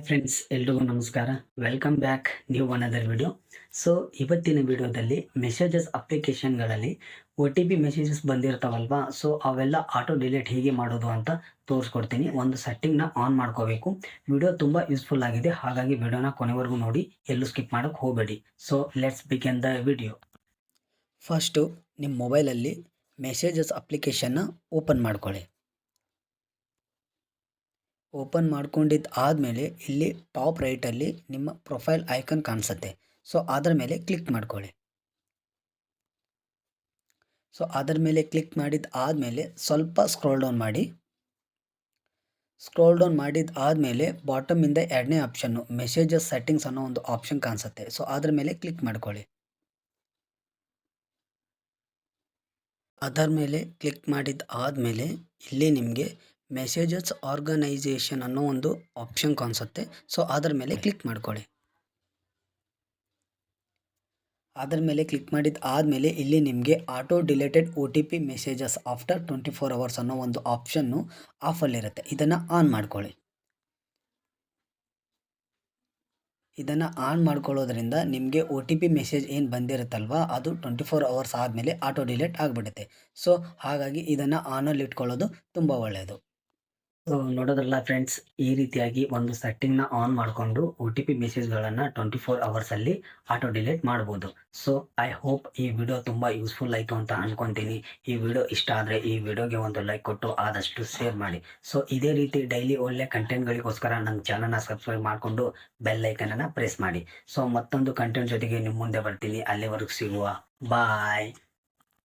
Friends ಎಲ್ರಿಗೂ ನಮಸ್ಕಾರ. Welcome back new another video. So ಇವತ್ತಿನ ವಿಡಿಯೋದಲ್ಲಿ ಮೆಸೇಜಸ್ ಅಪ್ಲಿಕೇಶನ್ಗಳಲ್ಲಿ OTP ಮೆಸೇಜಸ್ ಬಂದಿರ್ತಾವಲ್ವಾ, ಸೊ ಅವೆಲ್ಲ ಆಟೋ ಡಿಲೀಟ್ ಹೇಗೆ ಮಾಡೋದು ಅಂತ ತೋರಿಸ್ಕೊಡ್ತೀನಿ. ಒಂದು ಸೆಟ್ಟಿಂಗ್ನ ಆನ್ ಮಾಡ್ಕೋಬೇಕು. ವಿಡಿಯೋ ತುಂಬ ಯೂಸ್ಫುಲ್ ಆಗಿದೆ, ಹಾಗಾಗಿ ವಿಡಿಯೋನ ಕೊನೆವರೆಗೂ ನೋಡಿ, ಎಲ್ಲೂ ಸ್ಕಿಪ್ ಮಾಡೋಕ್ಕೆ ಹೋಗಬೇಡಿ. So let's begin the video. First ನಿಮ್ಮ ಮೊಬೈಲಲ್ಲಿ ಮೆಸೇಜಸ್ ಅಪ್ಲಿಕೇಶನ್ನ ಓಪನ್ ಮಾಡ್ಕೊಳ್ಳಿ. ಓಪನ್ ಮಾಡ್ಕೊಂಡಿದ್ದು ಆದಮೇಲೆ ಇಲ್ಲಿ ಟಾಪ್ ರೈಟಲ್ಲಿ ನಿಮ್ಮ ಪ್ರೊಫೈಲ್ ಐಕನ್ ಕಾಣಿಸುತ್ತೆ. ಸೊ ಅದರ ಮೇಲೆ ಕ್ಲಿಕ್ ಮಾಡ್ಕೊಳ್ಳಿ. ಸೊ ಅದರ ಮೇಲೆ ಕ್ಲಿಕ್ ಮಾಡಿದ ಆದಮೇಲೆ ಸ್ವಲ್ಪ ಸ್ಕ್ರೋಲ್ ಡೌನ್ ಮಾಡಿ. ಸ್ಕ್ರೋಲ್ ಡೌನ್ ಮಾಡಿದ ಆದಮೇಲೆ ಬಾಟಮಿಂದ ಎರಡನೇ ಆಪ್ಷನ್ನು ಮೆಸೇಜಸ್ ಸೆಟ್ಟಿಂಗ್ಸ್ ಅನ್ನೋ ಒಂದು ಆಪ್ಷನ್ ಕಾಣಿಸುತ್ತೆ. ಸೊ ಅದರ ಮೇಲೆ ಕ್ಲಿಕ್ ಮಾಡ್ಕೊಳ್ಳಿ. ಅದರ ಮೇಲೆ ಕ್ಲಿಕ್ ಮಾಡಿದ ಆದಮೇಲೆ ಇಲ್ಲಿ ನಿಮಗೆ ಮೆಸೇಜಸ್ ಆರ್ಗನೈಸೇಷನ್ ಅನ್ನೋ ಒಂದು ಆಪ್ಷನ್ ಕಾಣಿಸುತ್ತೆ. ಸೊ ಅದರ ಮೇಲೆ ಕ್ಲಿಕ್ ಮಾಡ್ಕೊಳ್ಳಿ. ಅದರ ಮೇಲೆ ಕ್ಲಿಕ್ ಮಾಡಿದ ಆದಮೇಲೆ ಇಲ್ಲಿ ನಿಮಗೆ auto deleted OTP messages after 24 hours ಅನ್ನೋ ಒಂದು ಆಪ್ಷನ್ನು ಆಫಲ್ಲಿರುತ್ತೆ. ಇದನ್ನು ಆನ್ ಮಾಡ್ಕೊಳ್ಳಿ. ಇದನ್ನು ಆನ್ ಮಾಡ್ಕೊಳ್ಳೋದ್ರಿಂದ ನಿಮಗೆ OTP ಮೆಸೇಜ್ ಏನು ಬಂದಿರುತ್ತಲ್ವ, ಅದು 24 ಅವರ್ಸ್ ಆದಮೇಲೆ ಆಟೋ ಡಿಲೇಟ್ ಆಗಿಬಿಡುತ್ತೆ. ಸೊ ಹಾಗಾಗಿ ಇದನ್ನು ಆನಲ್ಲಿ ಇಟ್ಕೊಳ್ಳೋದು ತುಂಬ ಒಳ್ಳೆಯದು. ಸೊ ನೋಡೋದ್ರಲ್ಲ ಫ್ರೆಂಡ್ಸ್, ಈ ರೀತಿಯಾಗಿ ಒಂದು ಸೆಟ್ಟಿಂಗ್ನ ಆನ್ ಮಾಡಿಕೊಂಡು OTP ಮೆಸೇಜ್ಗಳನ್ನು 24 ಅವರ್ಸಲ್ಲಿ ಆಟೋ ಡಿಲೀಟ್ ಮಾಡ್ಬೋದು. ಸೊ ಐ ಹೋಪ್ ಈ ವಿಡಿಯೋ ತುಂಬ ಯೂಸ್ಫುಲ್ ಆಯಿತು ಅಂತ ಅನ್ಕೊತೀನಿ. ಈ ವಿಡಿಯೋ ಇಷ್ಟ ಆದರೆ ಈ ವಿಡಿಯೋಗೆ ಒಂದು ಲೈಕ್ ಕೊಟ್ಟು ಆದಷ್ಟು ಶೇರ್ ಮಾಡಿ. ಸೊ ಇದೇ ರೀತಿ ಡೈಲಿ ಒಳ್ಳೆ ಕಂಟೆಂಟ್ಗಳಿಗೋಸ್ಕರ ನನ್ನ ಚಾನಲ್ನ ಸಬ್ಸ್ಕ್ರೈಬ್ ಮಾಡಿಕೊಂಡು ಬೆಲ್ ಐಕನನ್ನು ಪ್ರೆಸ್ ಮಾಡಿ. ಸೊ ಮತ್ತೊಂದು ಕಂಟೆಂಟ್ ಜೊತೆಗೆ ನಿಮ್ಮ ಮುಂದೆ ಬರ್ತೀನಿ. ಅಲ್ಲಿವರೆಗೂ ಸಿಗುವ. ಬಾಯ್.